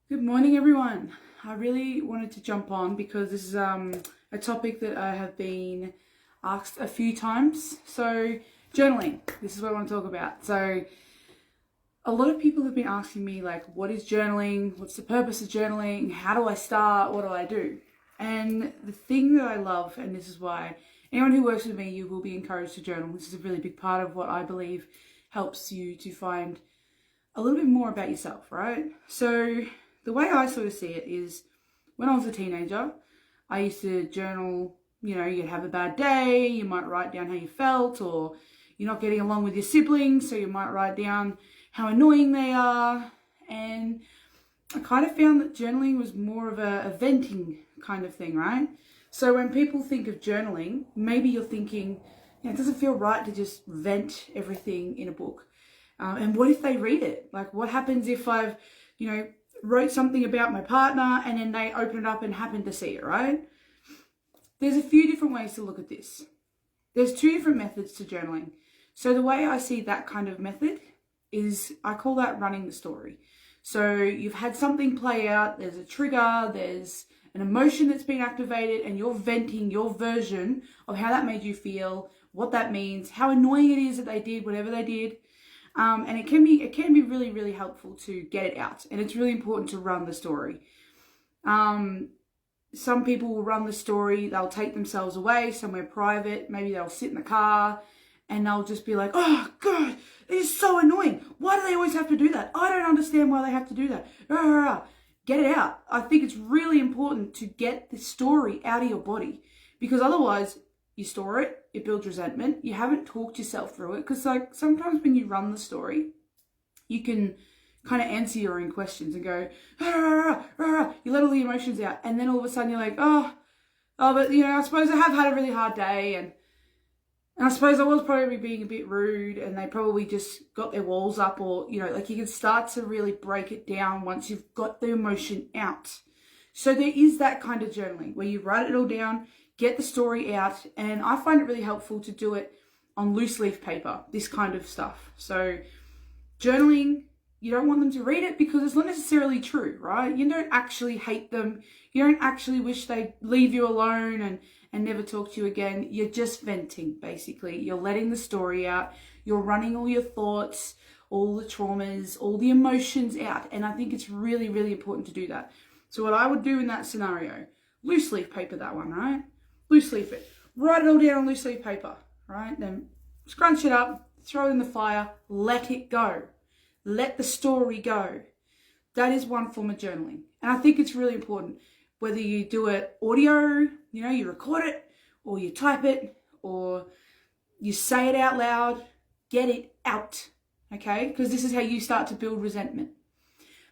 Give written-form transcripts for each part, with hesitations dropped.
Good morning, everyone. I really wanted to jump on because this is a topic that I have been asked a few times. So, journaling, this is what I want to talk about. So, a lot of people have been asking me, like, what is journaling? What's the purpose of journaling? How do I start? What do I do? And the thing that I love, and this is why anyone who works with me, you will be encouraged to journal. This is a really big part of what I believe helps you to find a little bit more about yourself, right? So, the way I sort of see it is when I was a teenager, I used to journal, you'd have a bad day, you might write down how you felt, or you're not getting along with your siblings, so you might write down how annoying they are. And I kind of found that journaling was more of a venting kind of thing, right? So when people think of journaling, maybe you're thinking, it doesn't feel right to just vent everything in a book. And what if they read it? Like, what happens if I've, wrote something about my partner and then they open it up and happen to see it, right? There's a few different ways to look at this. There's two different methods to journaling. So the way I see that kind of method is I call that running the story. So you've had something play out, there's a trigger, there's an emotion that's been activated, and you're venting your version of how that made you feel, what that means, how annoying it is that they did whatever they did. And it can be really, really helpful to get it out. And it's really important to run the story. Some people will run the story, they'll take themselves away somewhere private, maybe they'll sit in the car and they'll just be like, oh God, it is so annoying. Why do they always have to do that? I don't understand why they have to do that. Get it out. I think it's really important to get the story out of your body, because otherwise you store it, it builds resentment, you haven't talked yourself through it. Because like sometimes when you run the story, you can kind of answer your own questions and go, you let all the emotions out, and then all of a sudden you're like, but I suppose I have had a really hard day, and I suppose I was probably being a bit rude, and they probably just got their walls up, or you can start to really break it down once you've got the emotion out. So there is that kind of journaling where you write it all down, get the story out, and I find it really helpful to do it on loose leaf paper, this kind of stuff. So journaling, you don't want them to read it because it's not necessarily true, right? You don't actually hate them. You don't actually wish they'd leave you alone and never talk to you again. You're just venting, basically. You're letting the story out. You're running all your thoughts, all the traumas, all the emotions out. And I think it's really, really important to do that. So what I would do in that scenario, loose leaf paper, that one, right? Loose leaf it. Write it all down on loose leaf paper, right? Then scrunch it up, throw it in the fire, let it go. Let the story go. That is one form of journaling. And I think it's really important. Whether you do it audio, you record it, or you type it, or you say it out loud, get it out, okay? Because this is how you start to build resentment.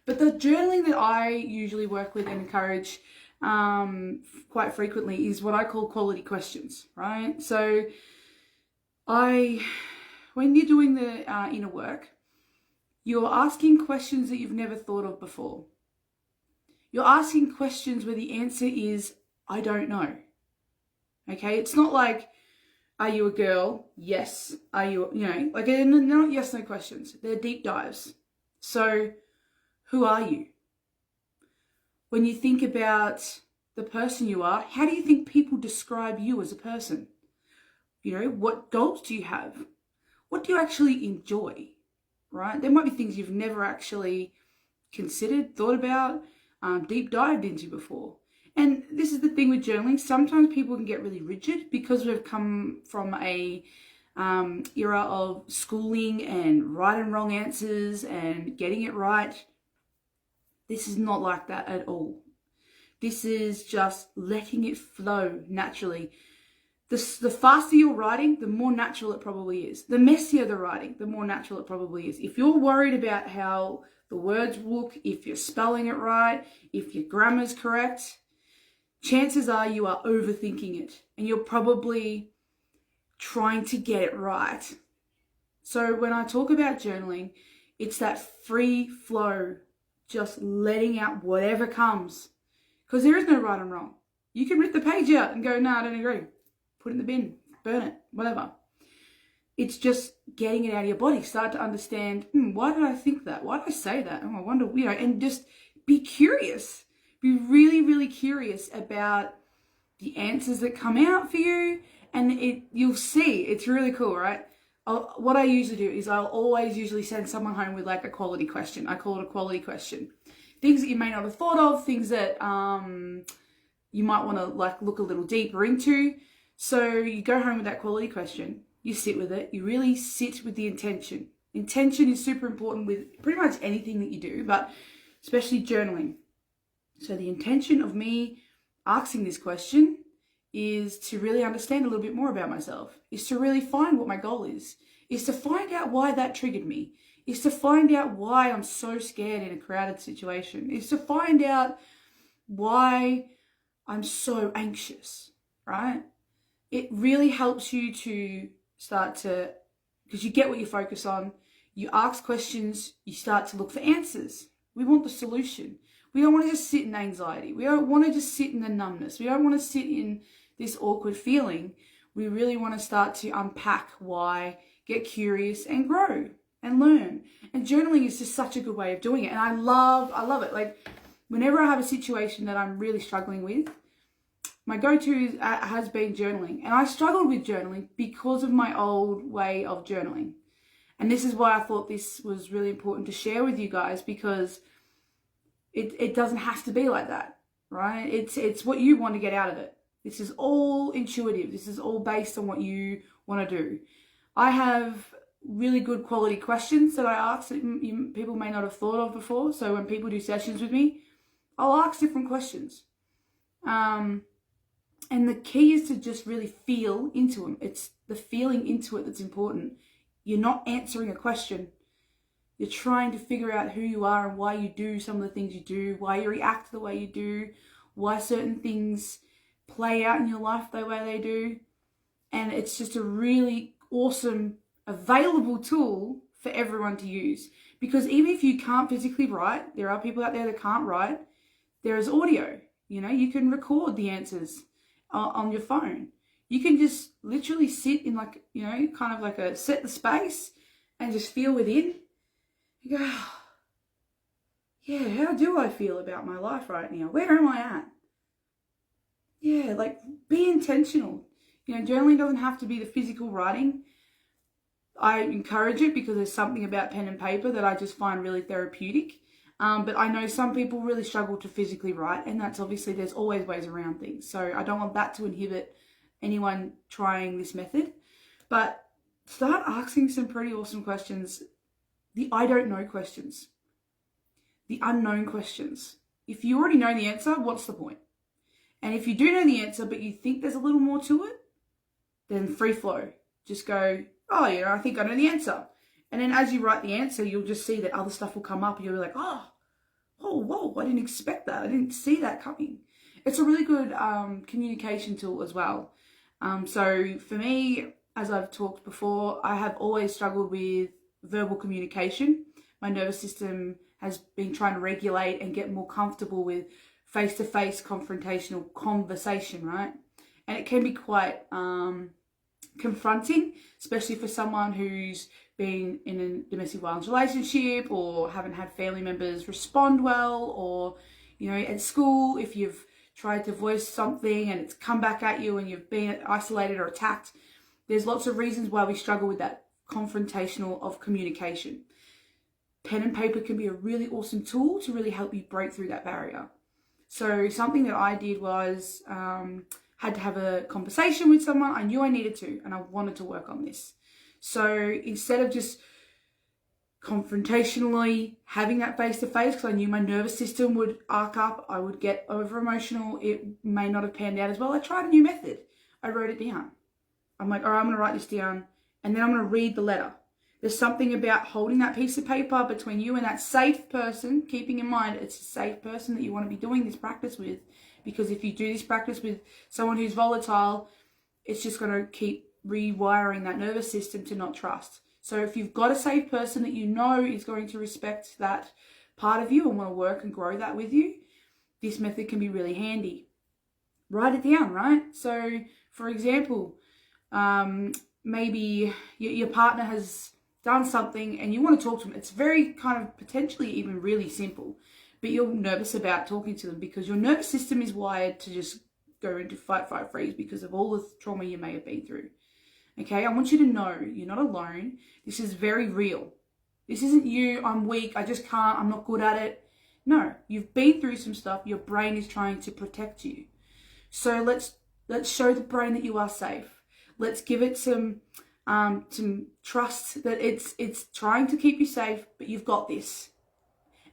But the journaling that I usually work with and encourage quite frequently is what I call quality questions, right? So when you're doing the inner work, you're asking questions that you've never thought of before. You're asking questions where the answer is, I don't know. Okay? It's not like, are you a girl? Yes. Are you, they're not yes, no questions. They're deep dives. So, who are you? When you think about the person you are, how do you think people describe you as a person? What goals do you have? What do you actually enjoy? Right? There might be things you've never actually considered, thought about, deep dived into before. And this is the thing with journaling. Sometimes people can get really rigid because we've come from a era of schooling and right and wrong answers and getting it right. This is not like that at all. This is just letting it flow naturally. The faster you're writing, the more natural it probably is. The messier the writing, the more natural it probably is. If you're worried about how the words look, if you're spelling it right, if your grammar's correct, chances are you are overthinking it and you're probably trying to get it right. So when I talk about journaling, it's that free flow, just letting out whatever comes. Because there is no right and wrong. You can rip the page out and go, no, I don't agree. Put it in the bin, burn it, whatever. It's just getting it out of your body. Start to understand, why did I think that? Why did I say that? Oh, I wonder, and just be curious. Be really, really curious about the answers that come out for you. And you'll see, it's really cool, right? What I usually do is I'll always usually send someone home with like a quality question. I call it a quality question. Things that you may not have thought of, things that you might want to like look a little deeper into. So you go home with that quality question, you sit with it, you really sit with the intention. Intention is super important with pretty much anything that you do, but especially journaling. So the intention of me asking this question is to really understand a little bit more about myself, is to really find what my goal is to find out why that triggered me, is to find out why I'm so scared in a crowded situation, is to find out why I'm so anxious, right? It really helps you to start to, because you get what you focus on, you ask questions, you start to look for answers. We want the solution. We don't want to just sit in anxiety. We don't want to just sit in the numbness. We don't want to sit in this awkward feeling. We really want to start to unpack why, get curious and grow and learn. And journaling is just such a good way of doing it. And I love it. Like whenever I have a situation that I'm really struggling with, my go-to has been journaling. And I struggled with journaling because of my old way of journaling. And this is why I thought this was really important to share with you guys, because it doesn't have to be like that, right? It's what you want to get out of it. This is all intuitive. This is all based on what you want to do. I have really good quality questions that I ask that people may not have thought of before. So when people do sessions with me, I'll ask different questions. And the key is to just really feel into them. It's the feeling into it that's important. You're not answering a question. You're trying to figure out who you are and why you do some of the things you do, why you react the way you do, why certain things play out in your life the way they do. And it's just a really awesome, available tool for everyone to use. Because even if you can't physically write, there are people out there that can't write, there is audio. You know, you can record the answers on your phone. You can just literally sit in like, you know, kind of like a set the space and just feel within. You go, oh, yeah, how do I feel about my life right now? Where am I at? Yeah, like be intentional. You know, journaling doesn't have to be the physical writing. I encourage it because there's something about pen and paper that I just find really therapeutic. But I know some people really struggle to physically write, and that's obviously, there's always ways around things. So I don't want that to inhibit anyone trying this method. But start asking some pretty awesome questions. The I don't know questions. The unknown questions. If you already know the answer, what's the point? And if you do know the answer, but you think there's a little more to it, then free flow. Just go, oh, you know, I think I know the answer. And then as you write the answer, you'll just see that other stuff will come up and you'll be like, oh, whoa, I didn't expect that. I didn't see that coming. It's a really good communication tool as well. So for me, as I've talked before, I have always struggled with verbal communication. My nervous system has been trying to regulate and get more comfortable with face-to-face confrontational conversation, right? And it can be quite confronting, especially for someone who's been in a domestic violence relationship or haven't had family members respond well, or, you know, at school, if you've tried to voice something and it's come back at you and you've been isolated or attacked. There's lots of reasons why we struggle with that confrontational of communication. Pen and paper can be a really awesome tool to really help you break through that barrier. So something that I did was had to have a conversation with someone. I knew I needed to, and I wanted to work on this. So instead of just confrontationally having that face-to-face, because I knew my nervous system would arc up, I would get over-emotional, it may not have panned out as well, I tried a new method. I wrote it down. I'm like, all right, I'm going to write this down, and then I'm going to read the letter. There's something about holding that piece of paper between you and that safe person, keeping in mind it's a safe person that you want to be doing this practice with, because if you do this practice with someone who's volatile, it's just going to keep rewiring that nervous system to not trust. So if you've got a safe person that you know is going to respect that part of you and want to work and grow that with you, this method can be really handy. Write it down, right? So for example, maybe your partner has done something and you want to talk to them. It's very kind of potentially even really simple, but you're nervous about talking to them because your nervous system is wired to just go into fight, fight, freeze because of all the trauma you may have been through. Okay, I want you to know you're not alone. This is very real. This isn't you, I'm weak, I just can't, I'm not good at it. No, you've been through some stuff. Your brain is trying to protect you. So let's show the brain that you are safe. Let's give it some trust that it's trying to keep you safe, but you've got this.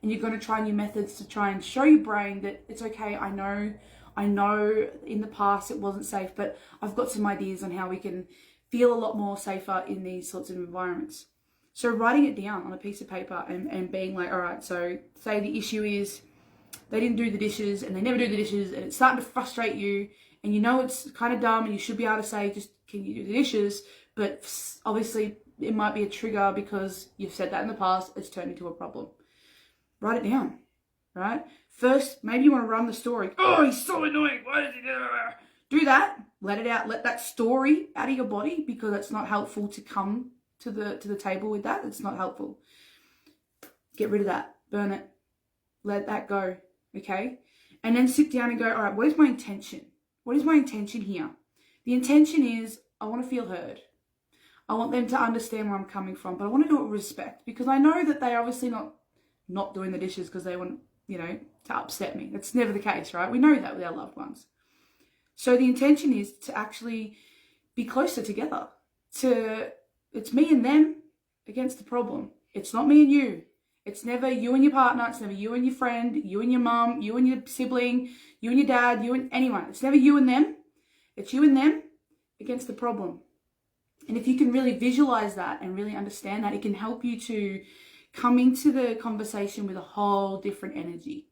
And you're going to try new methods to try and show your brain that it's okay. I know in the past it wasn't safe, but I've got some ideas on how we can feel a lot more safer in these sorts of environments. So writing it down on a piece of paper and being like, all right, so say the issue is they didn't do the dishes and they never do the dishes and it's starting to frustrate you and you know it's kind of dumb and you should be able to say, just, can you do the dishes? But obviously it might be a trigger because you've said that in the past, it's turned into a problem. Write it down, right? First, maybe you want to run the story. Oh, he's so annoying. Why does he do that? Do that. Let it out. Let that story out of your body because it's not helpful to come to the table with that. It's not helpful. Get rid of that. Burn it. Let that go. Okay? And then sit down and go, all right, what is my intention? What is my intention here? The intention is I want to feel heard. I want them to understand where I'm coming from, but I want to do it with respect because I know that they're obviously not doing the dishes because they want, to upset me. That's never the case, right? We know that with our loved ones. So the intention is to actually be closer together. It's me and them against the problem. It's not me and you. It's never you and your partner. It's never you and your friend, you and your mum, you and your sibling, you and your dad, you and anyone. It's never you and them. It's you and them against the problem. And if you can really visualize that and really understand that, it can help you to come into the conversation with a whole different energy.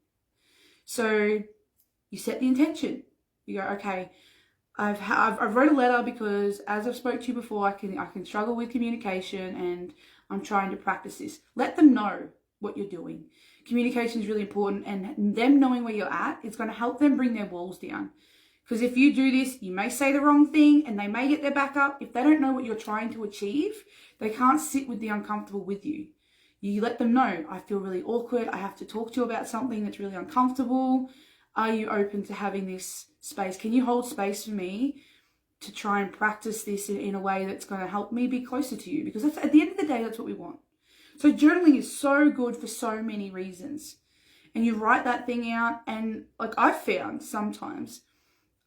So you set the intention. You go, okay, I've wrote a letter because as I've spoke to you before, I can struggle with communication and I'm trying to practice this. Let them know what you're doing. Communication is really important and them knowing where you're at is going to help them bring their walls down. Because if you do this, you may say the wrong thing and they may get their back up. If they don't know what you're trying to achieve, they can't sit with the uncomfortable with you. You let them know, I feel really awkward. I have to talk to you about something that's really uncomfortable. Are you open to having this space? Can you hold space for me to try and practice this in a way that's going to help me be closer to you? Because at the end of the day, that's what we want. So journaling is so good for so many reasons. And you write that thing out and like I've found sometimes,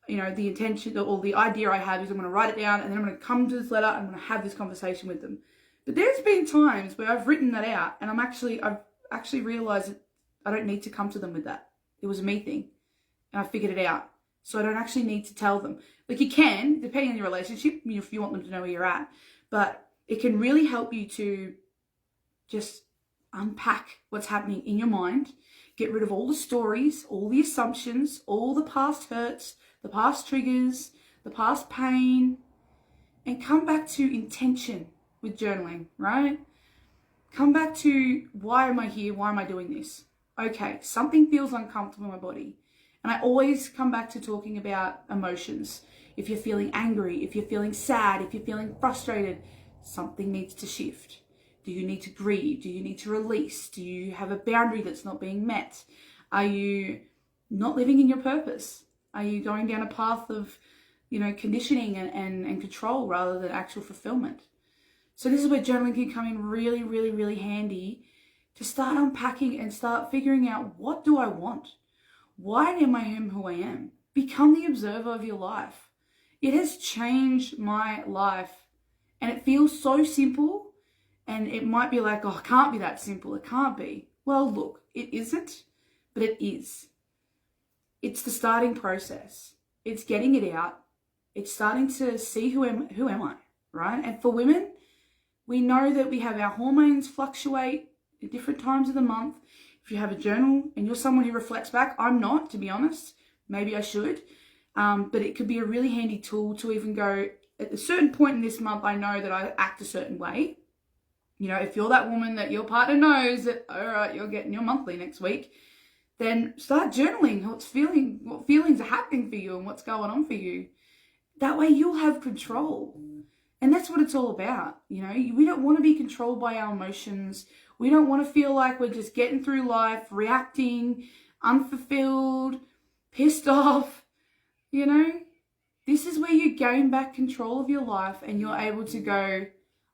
the intention or the idea I have is I'm going to write it down and then I'm going to come to this letter and I'm going to have this conversation with them. But there's been times where I've written that out and I've actually realized that I don't need to come to them with that. It was a me thing and I figured it out. So I don't actually need to tell them. Like you can, depending on your relationship, if you want them to know where you're at, but it can really help you to just unpack what's happening in your mind, get rid of all the stories, all the assumptions, all the past hurts, the past triggers, the past pain, and come back to intention with journaling, right? Come back to why am I here? Why am I doing this? Okay, something feels uncomfortable in my body. And I always come back to talking about emotions. If you're feeling angry, if you're feeling sad, if you're feeling frustrated, something needs to shift. Do you need to grieve? Do you need to release? Do you have a boundary that's not being met? Are you not living in your purpose? Are you going down a path of, conditioning and control rather than actual fulfillment? So this is where journaling can come in really, really, really handy to start unpacking and start figuring out, what do I want? Why am I who I am? Become the observer of your life. It has changed my life and it feels so simple and it might be like, oh, it can't be that simple. It can't be. Well, look, it isn't, but it is. It's the starting process. It's getting it out. It's starting to see who am I, right? And for women, we know that we have our hormones fluctuate at different times of the month. If you have a journal and you're someone who reflects back, I'm not, to be honest. Maybe I should. But it could be a really handy tool to even go, at a certain point in this month, I know that I act a certain way. If you're that woman that your partner knows that, all right, you're getting your monthly next week, then start journaling what feelings are happening for you and what's going on for you. That way you'll have control. And that's what it's all about. We don't want to be controlled by our emotions We don't want to feel like we're just getting through life, reacting, unfulfilled, pissed off, you know? This is where you gain back control of your life and you're able to go,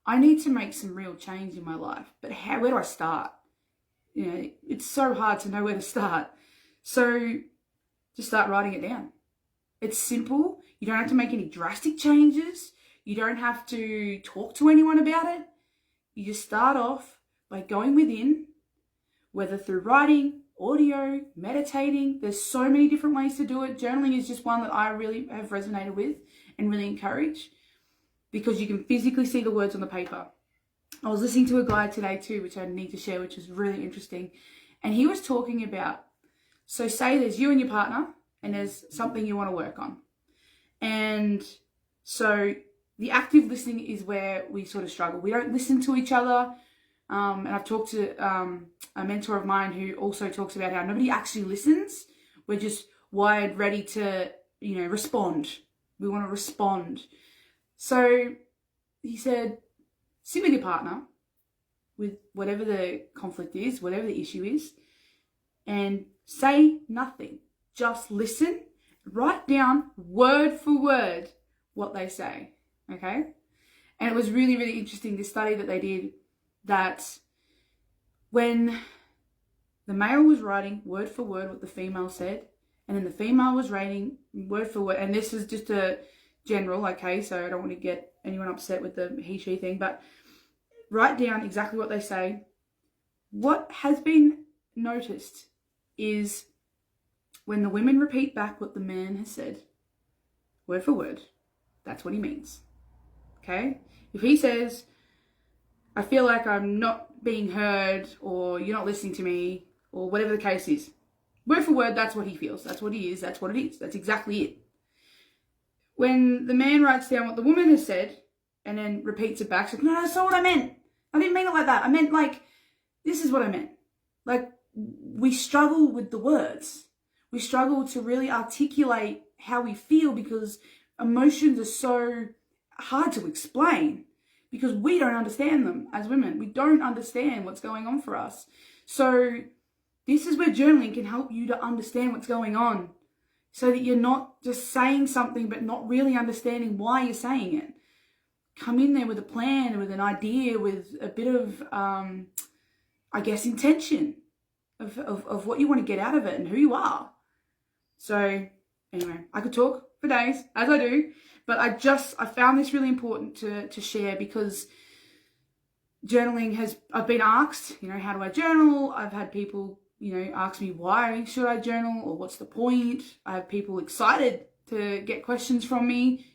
I need to make some real change in my life. But where do I start? You know, it's so hard to know where to start. So just start writing it down. It's simple. You don't have to make any drastic changes. You don't have to talk to anyone about it. You just start off by going within, whether through writing, audio, meditating. There's so many different ways to do it. Journaling is just one that I really have resonated with and really encourage, because you can physically see the words on the paper. I was listening to a guy today too, which I need to share, which is really interesting. And he was talking about, so say there's you and your partner and there's something you want to work on. And so the active listening is where we sort of struggle. We don't listen to each other. And I've talked to a mentor of mine who also talks about how nobody actually listens. We're just wired ready to, respond. We want to respond. So he said, sit with your partner with whatever the conflict is, whatever the issue is, and say nothing. Just listen. Write down word for word what they say. Okay? And it was really, really interesting, this study that they did, that when the male was writing word for word what the female said, and then the female was writing word for word, and this is just a general, okay, so I don't want to get anyone upset with the he, she thing, but write down exactly what they say. What has been noticed is when the women repeat back what the man has said, word for word, that's what he means. Okay? If he says, I feel like I'm not being heard, or you're not listening to me, or whatever the case is, word for word, that's what he feels. That's what he is. That's what it is. That's exactly it. When the man writes down what the woman has said and then repeats it back, she's like, no, that's not what I meant. I didn't mean it like that. I meant like, this is what I meant. Like, we struggle with the words. We struggle to really articulate how we feel because emotions are so hard to explain because we don't understand them as women. We don't understand what's going on for us. So this is where journaling can help you to understand what's going on so that you're not just saying something but not really understanding why you're saying it. Come in there with a plan, with an idea, with a bit of, intention of what you want to get out of it and who you are. So anyway, I could talk for days, as I do, but I found this really important to share because journaling I've been asked, how do I journal? I've had people, ask me why should I journal or what's the point? I have people excited to get questions from me.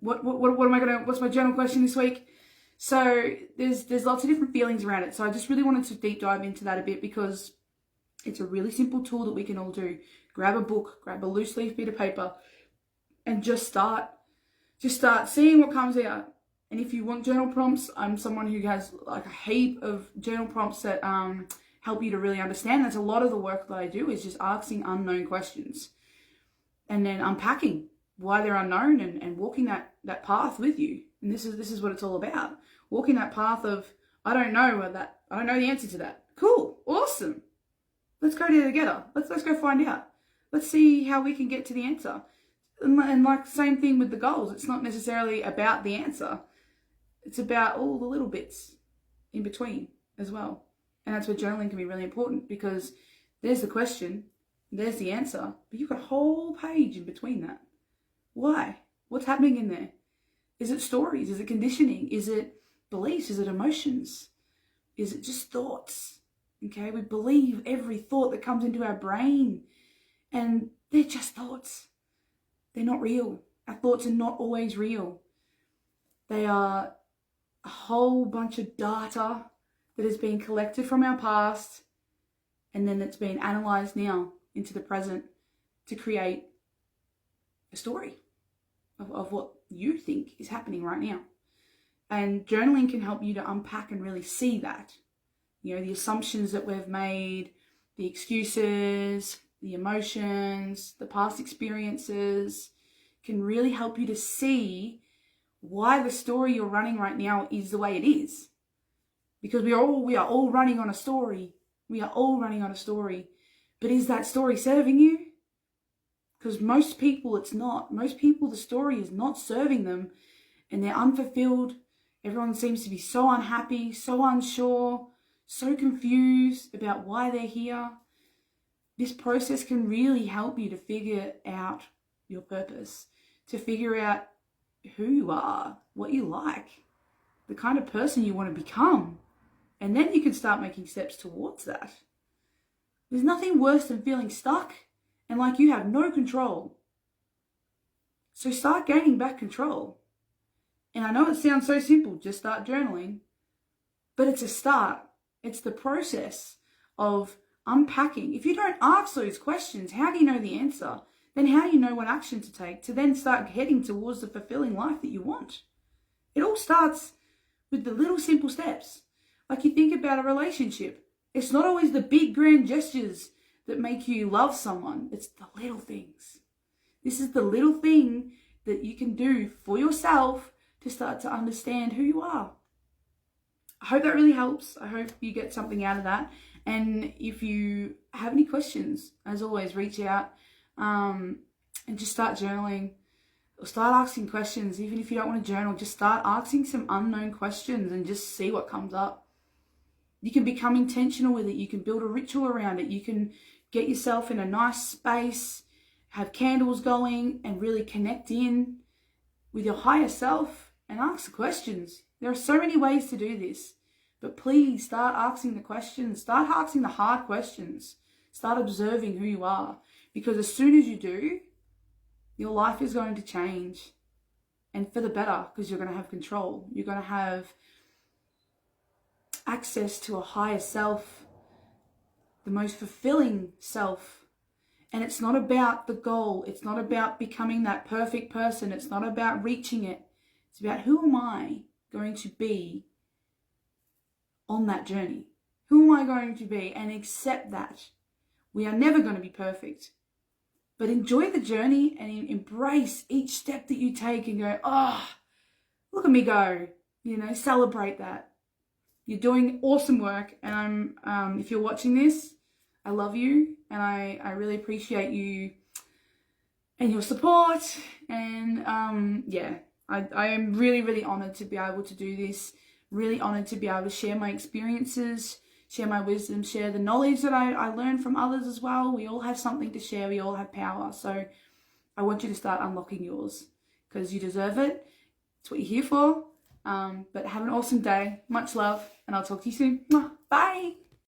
What's my journal question this week? So there's lots of different feelings around it. So I just really wanted to deep dive into that a bit because it's a really simple tool that we can all do. Grab a book, grab a loose leaf bit of paper, and just start seeing what comes out. And if you want journal prompts, I'm someone who has like a heap of journal prompts that help you to really understand. That's a lot of the work that I do, is just asking unknown questions and then unpacking why they're unknown and walking that path with you. And this is what it's all about. Walking that path of, I don't know the answer to that. Cool, awesome. Let's go there together. Let's go find out. Let's see how we can get to the answer. And like same thing with the goals. It's not necessarily about the answer. It's about all the little bits in between as well. And that's where journaling can be really important because there's the question, there's the answer, but you've got a whole page in between that. Why? What's happening in there? Is it stories? Is it conditioning? Is it beliefs? Is it emotions? Is it just thoughts? Okay, we believe every thought that comes into our brain, and they're just thoughts. They're not real. Our thoughts are not always real. They are a whole bunch of data that has been collected from our past, and then it's been analysed now into the present to create a story of what you think is happening right now. And journaling can help you to unpack and really see that. The assumptions that we've made, the excuses, the emotions, the past experiences can really help you to see why the story you're running right now is the way it is. because we are all running on a story. We are all running on a story. But is that story serving you? Because most people, it's not. Most people, the story is not serving them, and they're unfulfilled. Everyone seems to be so unhappy, so unsure, so confused about why they're here. This process can really help you to figure out your purpose, to figure out who you are, what you like, the kind of person you want to become. And then you can start making steps towards that. There's nothing worse than feeling stuck and like you have no control. So start gaining back control. And I know it sounds so simple, just start journaling, but it's a start. It's the process of unpacking. If you don't ask those questions, how do you know the answer? Then how do you know what action to take to then start heading towards the fulfilling life that you want? It all starts with the little simple steps. Like you think about a relationship. It's not always the big grand gestures that make you love someone. It's the little things. This is the little thing that you can do for yourself to start to understand who you are. I hope that really helps. I hope you get something out of that. And if you have any questions, as always, reach out and just start journaling. Or start asking questions. Even if you don't want to journal, just start asking some unknown questions and just see what comes up. You can become intentional with it. You can build a ritual around it. You can get yourself in a nice space, have candles going, and really connect in with your higher self and ask the questions. There are so many ways to do this, but please start asking the questions. Start asking the hard questions. Start observing who you are, because as soon as you do, your life is going to change, and for the better, because you're going to have control. You're going to have access to a higher self, the most fulfilling self. And it's not about the goal. It's not about becoming that perfect person. It's not about reaching it. It's about, who am I going to be on that journey? Who am I going to be? And accept that. We are never going to be perfect. But enjoy the journey and embrace each step that you take and go, oh, look at me go. You know, celebrate that. You're doing awesome work. And if you're watching this, I love you. And I really appreciate you and your support. And yeah, I am really, really honored to be able to do this. Really honored to be able to share my experiences, share my wisdom, share the knowledge that I learned from others as well. We all have something to share. We all have power. So I want you to start unlocking yours, because you deserve it. It's what you're here for. But have an awesome day. Much love, and I'll talk to you soon. Bye.